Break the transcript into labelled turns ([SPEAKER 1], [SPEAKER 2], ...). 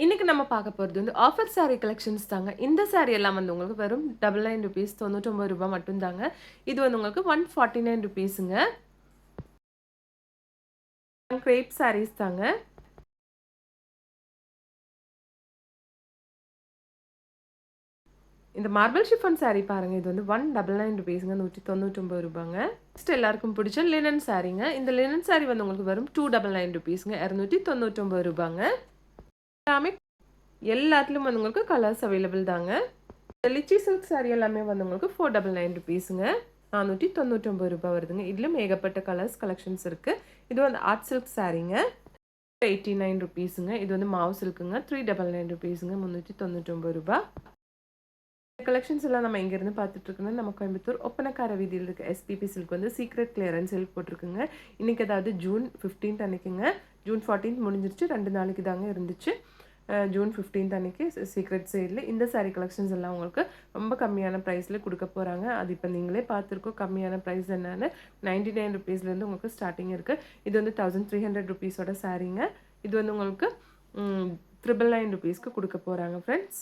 [SPEAKER 1] இன்னைக்கு நம்ம பார்க்க போறது வந்து ஆஃபர் சாரி கலெக்ஷன்ஸ் தாங்க. இந்த சாரி எல்லாம் வந்து உங்களுக்கு வெறும் ₹99 ₹99 மட்டும் தாங்க. இது வந்து உங்களுக்கு ₹149ங்க. கிரேப் சாரீஸ் தாங்க. இந்த மார்பிள் ஷிஃபான் சாரி பாருங்க. இது வந்து ₹199ங்க. ₹199ங்க. நெக்ஸ்ட் எல்லாருக்கும் பிடிச்ச லினன் சாரீங்க. இந்த லினன் சாரி வந்து உங்களுக்கு வெறும் ₹299ங்க. ₹299ங்க. எல்லாமே எல்லாத்துலயும் வந்து உங்களுக்கு கலர்ஸ் அவைலபிள் தாங்க. இந்த லிச்சி சில்க் சாரி எல்லாமே வந்து உங்களுக்கு ₹499ங்க. ₹499 வருதுங்க. இதிலும் ஏகப்பட்ட கலர்ஸ் கலெக்ஷன்ஸ் இருக்கு. இது வந்து ஆர்ட் சில்க் சாரீங்க. ₹89ங்க. இது வந்து மாவு சில்க்குங்க. ₹399ங்க. ₹399. கலெக்ஷன்ஸ் எல்லாம் நம்ம எங்கேருந்து பார்த்துட்டு இருக்கோம்னா, நம்ம கோயம்புத்தூர் ஒப்பனக்கார வீதியில் இருக்க எஸ்பிபி சில்க் வந்து சீக்ரெட் கிளியரன்ஸ் சேல் போட்டிருக்குங்க. இன்னைக்கு அதாவது ஜூன் 15th அன்னைக்குங்க. ஜூன் 14th முடிஞ்சிருச்சு. 2 நாளைக்கு தாங்க இருந்துச்சு. ஜூன் 15th அன்னைக்கு சீக்ரெட் சேல்ல இந்த சாரீ கலெக்ஷன்ஸ் எல்லாம் உங்களுக்கு ரொம்ப கம்மியான ப்ரைஸில் கொடுக்க போகிறாங்க. அது இப்போ நீங்களே பார்த்துருக்கோம் கம்மியான ப்ரைஸ் என்னன்னு. ₹99லேருந்து உங்களுக்கு ஸ்டார்டிங் இருக்குது. இது வந்து ₹1300 சாரீங்க. இது வந்து உங்களுக்கு ₹999க்கு கொடுக்க போகிறாங்க ஃப்ரெண்ட்ஸ்.